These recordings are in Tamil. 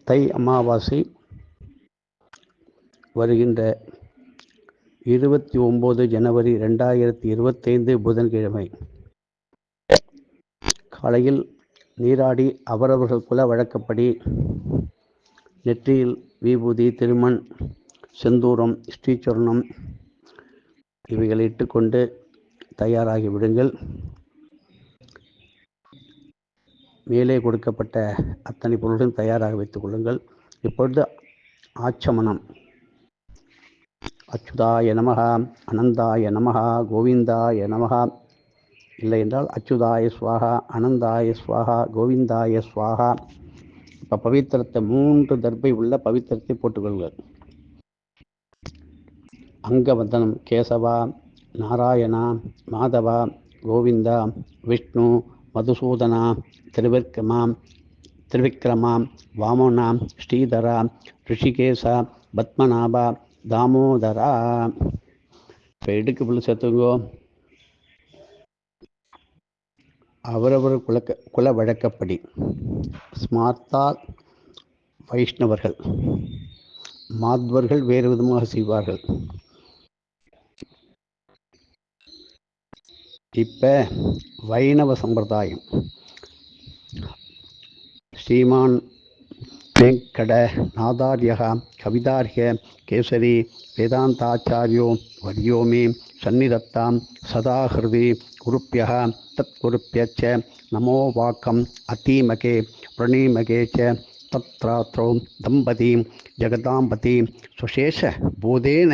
தை அமாவாசை வருகின்ற 29 ஜனவரி 2025 புதன்கிழமை காலையில் நீராடி அவரவர்கள் குல வழக்கப்படி நெற்றியில் விபூதி, திருமண், செந்தூரம், ஸ்ரீசரணம் இவைகளை இட்டுக்கொண்டு தயாராகி விடுங்கள். மேலே கொடுக்கப்பட்ட அத்தனை பொருள்களும் தயாராக வைத்துக் கொள்ளுங்கள். இப்பொழுது ஆச்சமனம். அச்சுதாய நமஹ, அனந்தாய நமஹ, கோவிந்தாய நமஹ. இல்லை என்றால் அச்சுதாய ஸ்வாஹா, அனந்தாய ஸ்வாஹா, கோவிந்தாய ஸ்வாஹா. இப்போ பவித்திரத்தை 3 தர்பை உள்ள பவித்திரத்தை போட்டுக்கொள்ளுங்கள். அங்கவந்தனம். கேசவா, நாராயணா, மாதவா, கோவிந்தா, விஷ்ணு, மதுசூதனா, திரிவிக்ரமா, வாமனா, ஸ்ரீதரா, ரிஷிகேசா, பத்மநாபா, தாமோதரா. இப்போ இடுக்கு புல் சேர்த்துங்கோ. அவரவர் குல வழக்கப்படி ஸ்மார்த்தா வைஷ்ணவர்கள், மாத்வர்கள் வேறு விதமாக செய்வார்கள். இப்போ வைணவ சம்பிரதாயம். ஸ்ரீமான் வெங்கட நாதார்யக கவிதார்ய கேசரி வேதாந்தாச்சாரியோ வரியோமே சந்நிதத்தாம் சதாஹிருதி குருப்பியக தத்குருப்பியச்ச நமோ வாக்கம் அதீமகே பிரணீமகே ச தத்ராத்ரோ தம்பதி ஜெகதாம்பதி சுசேஷ போதேன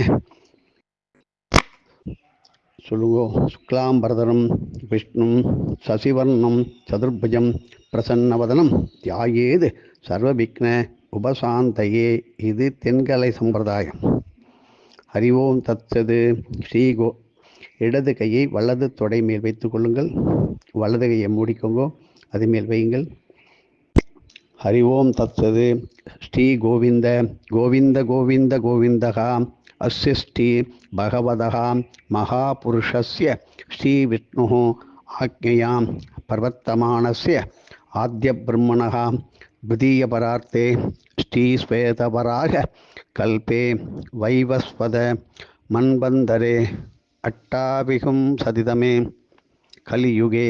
சொல்லுங்கோ. சுக்லாம்பரதனம் விஷ்ணும் சசிவர்ணம் சதுர்புஜம் பிரசன்னவதனம் தியாயேது சர்வவிக்ன உபசாந்தையே. இது தென்கலை சம்பிரதாயம். ஹரி ஓம் தத்சது. ஸ்ரீகோ. இடது கையை வலது தொடை மேல் வைத்துக் கொள்ளுங்கள். வலது கையை மூடிக்கோங்கோ, அது மேல் வையுங்கள். ஹரி ஓம் தத்சது. ஸ்ரீ கோவிந்த கோவிந்த கோவிந்த கோவிந்தகா அஸ்ய ஸ்ரீ பகவதகா மகாபுருஷஸ்ய ஸ்ரீ விஷ்ணு ஆக்ஞயாம் பிரவர்த்தமானஸ்ய ஆத்ய பிரம்மணः द्वितीय परार्थे श्री श्वेतवराह कल्पे वैवस्वत मन्वन्तरे अष्टाविंशतितमे कलियुगे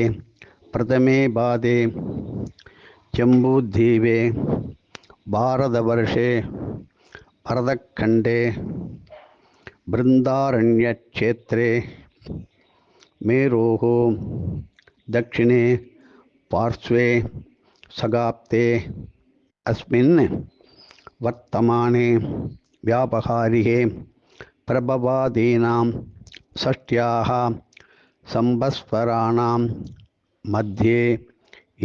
प्रथमे पादे जम्बूद्वीपे भारतवर्षे भरतखण्डे बृन्दारण्यक्षेत्रे मेरोः दक्षिणे पार्श्वे सगाप्ते अस्मिन् वर्तमाने व्यापहारिके प्रभवादीनां षष्ट्याः संवत्सराणां मध्ये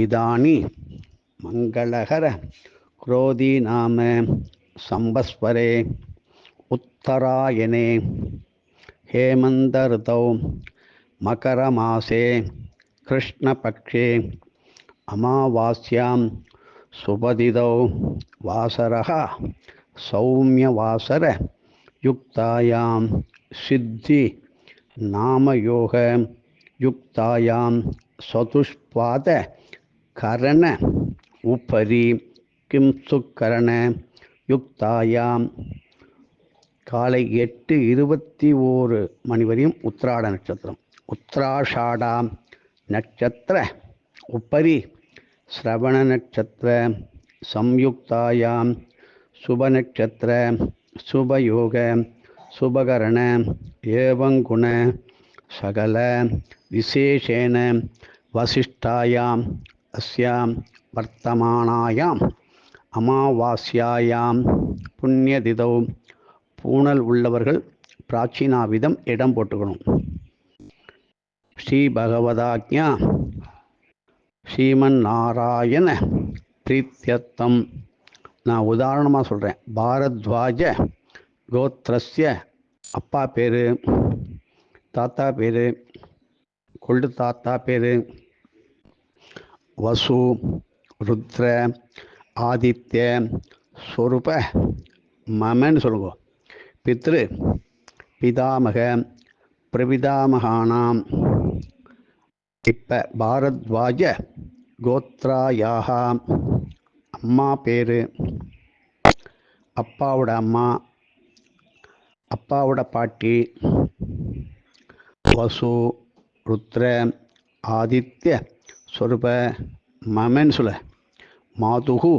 इदानी मंगलहर क्रोधी नाम संवत्सरे उत्तरायणे हेमंत ऋतौ मकरमासे कृष्णपक्षे अमावास्यां सुपदितौ वासरः सौम्यवासर युक्तायां सिद्धि नामयोग युक्तायां चतुष्पाद करण उपरि किंसुकरण युक्तायां காலை 8:21 மணி வரையும் உத்திராட நட்சத்திரம். உத்திராஷாடா நட்சத்திர उपरि श्रवण नक्षत्र संयुक्तायां शुभ नक्षत्र शुभ योग शुभकरण एवं गुण सकल विशेषेण वसिष्ठायां अस्यां वर्तमानायां अमावास्यायां पुण्यतिथौ பூணல் உள்ளவர்கள் பிராச்சீனாவிதம் இடம் போட்டுக்கணும். ஸ்ரீ பகவதாக்ஞா ஸ்ரீமன் நாராயண பிரீத்தியர்த்தம். நான் உதாரணமாக சொல்கிறேன். பாரத்வாஜ கோத்திரஸ்ய அப்பா பேர், தாத்தா பேர், கொள்ளு தாத்தா பேர் வசு, ருத்ர, ஆதித்ய, ஸ்வரூப, மமன்னு சொல்லுங்க. பித்ரு, பிதாமக, பிரபிதாமகானாம். இப்போ பாரத்வாஜ கோத்ராயாக அம்மா பேர், அப்பாவோட அம்மா, அப்பாவோட பாட்டி, வசு, ருத்ர, ஆதித்ய, ஸ்வரூப, மமன்சுல, மாதுகு,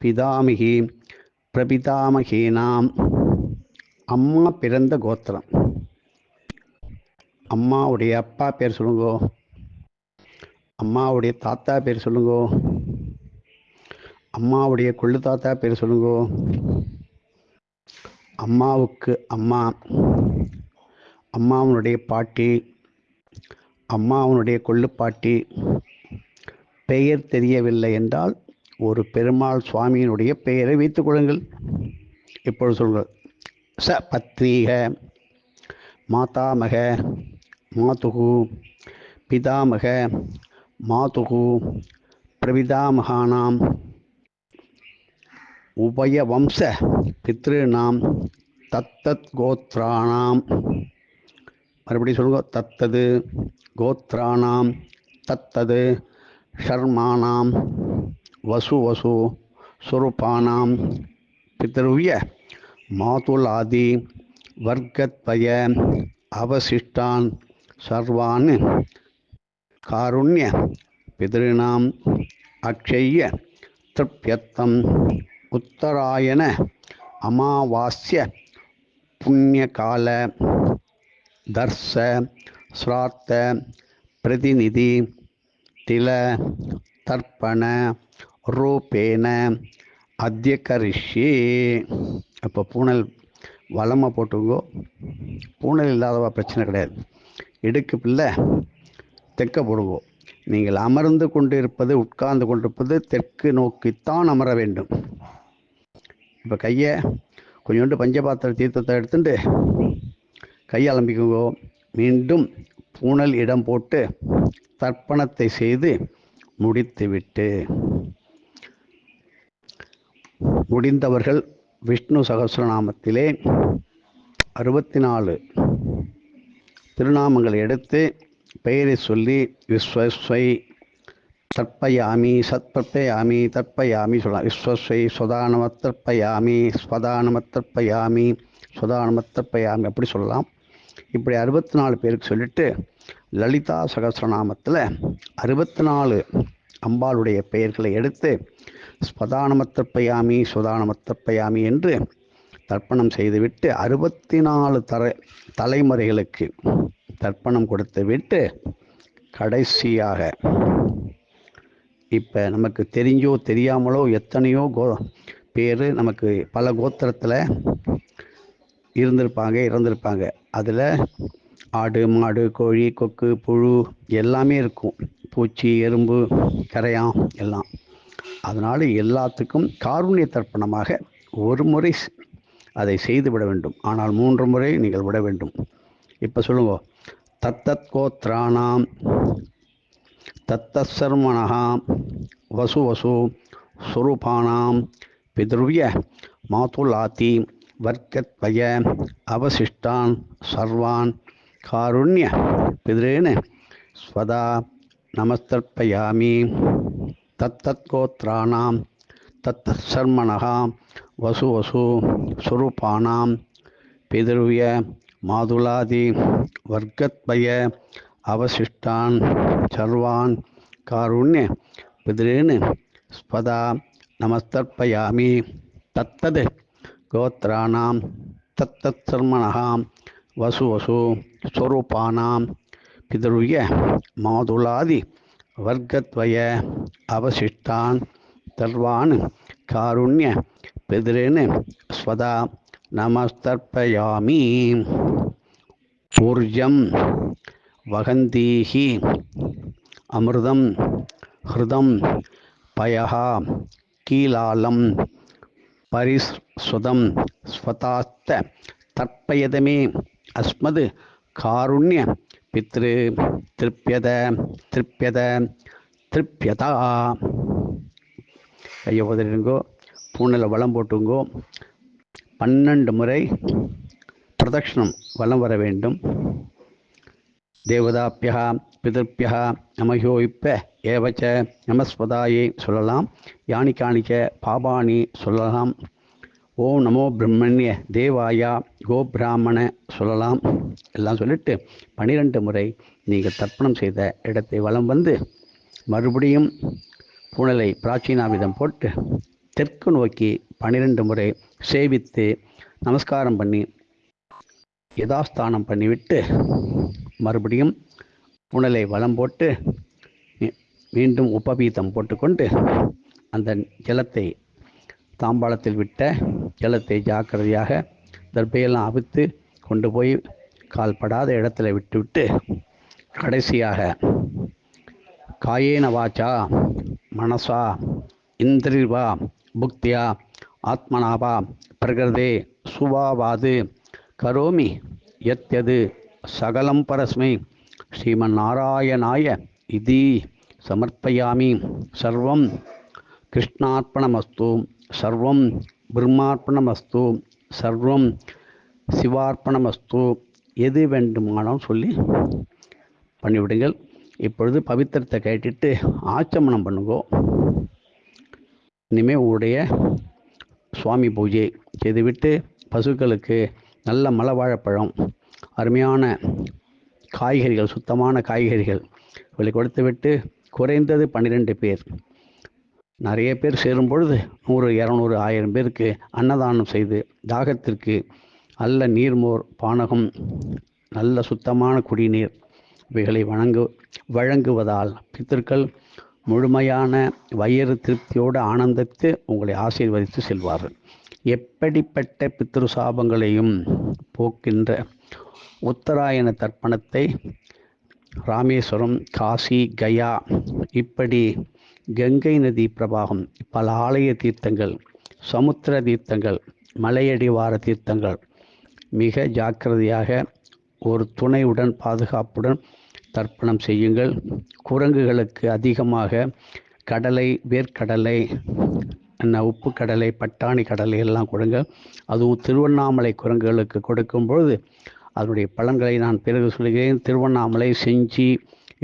பிதாமிகி, பிரபிதாமகீனாம். அம்மா பிறந்த கோத்திரம். அம்மாவுடைய அப்பா பேர் சொல்லுங்கோ. அம்மாவுடைய தாத்தா பேர் சொல்லுங்கோ. அம்மாவுடைய கொள்ளு தாத்தா பேர் சொல்லுங்கோ. அம்மாவுக்கு அம்மா, அம்மாவனுடைய பாட்டி, அம்மாவனுடைய கொள்ளு பாட்டி பெயர் தெரியவில்லை என்றால் ஒரு பெருமாள் சுவாமியினுடைய பெயரை வைத்துக் கொள்ளுங்கள். இப்பொழுது சொல்ங்கள். ச பத்ரீக, மாதாமக, மாதுகு, பிதாமக, மாதுகு, பிரபிதாமகானாம், உபயவம்ச பித்ருநாம், தத்தத் கோத்ராணாம். மறுபடியும் சொல்லுங்க. தத்தது கோத்ராணாம், தத்தது ஷர்மானாம், வசு வசு சுரூபானாம், பித்ருவ்ய மாதுலாதி வர்க்கத்வய அவசிஷ்டான் சர்வான் காருண்ய பித்ருணாம் அக்ஷய்ய திருப்யத்தம் உத்தராயண அமாவாஸ்ய புண்ணியகால தர்ச ஸ்ரார்த்த பிரதிநிதி தில தர்ப்பண ரூபேன அத்தியகரிஷி. அப்போ பூனல் வளமாக போட்டுங்கோ. பூனல் இல்லாதவா பிரச்சனை கிடையாது. இடுக்கு பிள்ளை தெற்க போடுங்கோ. நீங்கள் அமர்ந்து கொண்டிருப்பது, உட்கார்ந்து கொண்டிருப்பது தெற்கு நோக்கித்தான் அமர வேண்டும். இப்போ கையை கொஞ்சோண்டு பஞ்சபாத்திர தீர்த்தத்தை எடுத்துட்டு கையை அலம்பிக்குங்கோ. மீண்டும் பூனல் இடம் போட்டு தர்ப்பணத்தை செய்து முடித்துவிட்டு, முடிந்தவர்கள் விஷ்ணு சகஸ்ரநாமத்திலே 64 திருநாமங்களை எடுத்து பெயரை சொல்லி விஸ்வஸ்வை தர்ப்பயாமி, சத்பர்ப்பயாமி, தர்ப்பயாமி சொல்லலாம். விஸ்வஸ்வை ஸ்வதானமத்தர்ப்பயாமி, ஸ்வதானமத்தர்ப்பயாமி, ஸ்வதானமத்தர்ப்பயாமி அப்படி சொல்லலாம். இப்படி 64 பேருக்கு சொல்லிட்டு லலிதா சகஸ்ரநாமத்தில் 64 அம்பாளுடைய பெயர்களை எடுத்து ஸ்வதானமத்தர்ப்பயாமி, ஸ்வதானமத்தர்ப்பயாமி என்று தர்ப்பணம் செய்துவிட்டு 64 தலைமுறைகளுக்கு தர்ப்பணம் கொடுத்து விட்டு கடைசியாக இப்போ நமக்கு தெரிஞ்சோ தெரியாமலோ எத்தனையோ பேர் நமக்கு பல கோத்திரத்தில் இறந்திருப்பாங்க. அதில் ஆடு, மாடு, கோழி, கொக்கு, புழு எல்லாமே இருக்கும். பூச்சி, எறும்பு, கரையான் எல்லாம். அதனால் எல்லாத்துக்கும் காருண்ய தர்ப்பணமாக ஒரு முறை அதை செய்து விட வேண்டும். ஆனால் 3 முறை நீங்கள் விட வேண்டும். இப்போ சொல்லுங்க. தத்தத் கோத்ராணாம், தத்தத் சர்மணாம், வசு வசு சுரூபானாம், பித்ருவ்ய மாதுலாதி வர்க்கத்வய அவசிஷ்டான் சர்வான் காருண்ய பித்ரேன ஸ்வதா நமஸ்தர்ப்பயாமி. தத்தத் கோத்ராணாம், தத்தத் சர்மணாம், வசு வசு சுரூபானாம், பித்ருவ்ய மாதுலாதி வர்க்கத்வய அவசிஷ்டான் சர்வான் காருண்ய பித்ரேன ஸ்வதா நமஸ்தர்ப்பயாமி. தத்தத் கோத்ராணாம், தத்தத் சர்மணாம், வசு வசு ஸ்வரூபானாம், பித்ருவ்ய மாதுலாதி வர்க்கத்வய அவசிஷ்டான் சர்வான் காருண்ய பித்ரேன ஸ்வதா நமஸ்தர்ப்பயாமி. ஊர்ஜம் வகந்தீஹி அமிர்தம் ஹிருதம் பயஹ கீலாலம் பரிஸ்வதம் ஸ்வதாஸ்த தர்ப்பயதமே அஸ்மது காருண்ய பித்ரு திருப்யத திருப்யத திருப்யதா. கையை உதறிடுங்கோ. பூனலை வளம் போட்டுங்கோ. 12 முறை பிரதட்சணம் வலம் வர வேண்டும். தேவதாபியா பிதர்பியா நமயோயிப்ப ஏவச்ச நமஸ்வதாயை சொல்லலாம். யானி காணிக்க பாபானி சொல்லலாம். ஓம் நமோ பிரம்மண்ய தேவாயா கோபிராமண சொல்லலாம். எல்லாம் சொல்லிட்டு 12 முறை நீங்கள் தர்ப்பணம் செய்த இடத்தை வலம் வந்து மறுபடியும் புனலை பிராச்சீனாவிதம் போட்டு தெற்கு நோக்கி 12 முறை சேவித்து நமஸ்காரம் பண்ணி யதாஸ்தானம் பண்ணிவிட்டு மறுபடியும் புனலை வலம் போட்டு மீண்டும் உபவீதம் போட்டுக்கொண்டு அந்த ஜலத்தை தாம்பாளத்தில் விட்ட ஜலத்தை ஜாக்கிரதையாக தர்பையெல்லாம் அவித்து கொண்டு போய் கால்படாத இடத்துல விட்டுவிட்டு கடைசியாக காயேன வாச்சா மனசா இந்திரிவா புக்தியா ஆத்மனாவா பிரகிருதே சுவாவாது கரோமி யத்யது சகலம் பரஸ்மை ஸ்ரீமன் நாராயணாய இதி சமர்ப்பயாமி. சர்வம் கிருஷ்ணார்ப்பணமஸ்து, சர்வம் பிரம்மார்ப்பணமஸ்து, சர்வம் சிவார்ப்பணமஸ்து. எது வேண்டுமானாலும் சொல்லி பண்ணிவிடுங்கள். இப்பொழுது பவித்திரத்தை கேட்டுட்டு ஆச்சமனம் பண்ணுங்கோ. இனிமேல் உங்களுடைய சுவாமி பூஜை செய்துவிட்டு பசுக்களுக்கு நல்ல மலவாழைப்பழம், அருமையான காய்கறிகள், சுத்தமான காய்கறிகள் இவளை கொடுத்து விட்டு குறைந்தது 12 பேர், நிறைய பேர் சேரும் பொழுது 100, 200, 1000 பேருக்கு அன்னதானம் செய்து தாகத்திற்கு நல்ல நீர்மோர் பானகம், நல்ல சுத்தமான குடிநீர் இவைகளை வழங்குவதால் பித்தர்கள் முழுமையான வயிறு திருப்தியோடு ஆனந்தித்து உங்களை ஆசீர்வதித்து செல்வார்கள். எப்படிப்பட்ட பித்ரு சாபங்களையும் போக்கின்ற உத்தராயண தர்ப்பணத்தை ராமேஸ்வரம், காசி, கயா, இப்படி கங்கை நதி பிரவாகம், பல ஆலய தீர்த்தங்கள், சமுத்திர தீர்த்தங்கள், மலையடிவார தீர்த்தங்கள் மிக ஜாக்கிரதையாக ஒரு துணையுடன் பாதுகாப்புடன் தர்ப்பணம் செய்யுங்கள். குரங்குகளுக்கு அதிகமாக கடலை, வேர்க்கடலை, உப்பு கடலை, பட்டாணி கடலை எல்லாம் கொடுங்க. அதுவும் திருவண்ணாமலை குரங்குகளுக்கு கொடுக்கும் பொழுது அதனுடைய பலன்களை நான் பிறகு சொல்கிறேன். திருவண்ணாமலை, செஞ்சி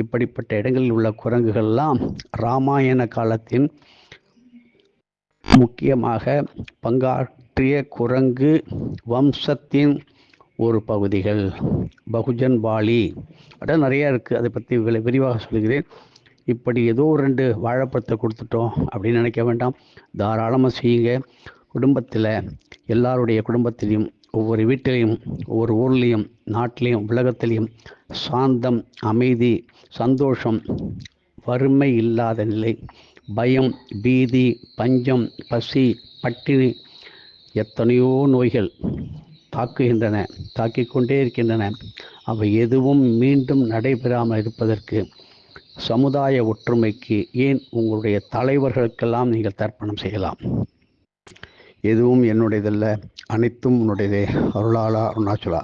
இப்படிப்பட்ட இடங்களில் உள்ள குரங்குகள்லாம் இராமாயண காலத்தின் முக்கியமாக பங்காற்றிய குரங்கு வம்சத்தின் ஒரு பகுதிகள். பகுஜன் பாலி அட நிறையா இருக்குது, அதை பற்றி விரிவாக சொல்கிறேன். இப்படி ஏதோ 2 வாழைப்பழத்தை கொடுத்துட்டோம் அப்படின்னு நினைக்க வேண்டாம். தாராளமாக செய்யுங்க. குடும்பத்தில் எல்லாருடைய குடும்பத்திலையும், ஒவ்வொரு வீட்டிலையும், ஒவ்வொரு ஊர்லேயும், நாட்டிலையும், உலகத்திலையும் சாந்தம், அமைதி, சந்தோஷம், வறுமை இல்லாத நிலை, பயம், பீதி, பஞ்சம், பசி, பட்டினி, எத்தனையோ நோய்கள் தாக்குகின்றன, தாக்கிக்கொண்டே இருக்கின்றன. அவை எதுவும் மீண்டும் நடைபெறாமல் இருப்பதற்கு, சமுதாய ஒற்றுமைக்கு, ஏன் உங்களுடைய தலைவர்களுக்கெல்லாம் நீங்கள் தர்ப்பணம் செய்யலாம். எதுவும் என்னுடையதல்ல, அனைத்தும் உன்னுடையதே. அருளாளா அருணாச்சலா.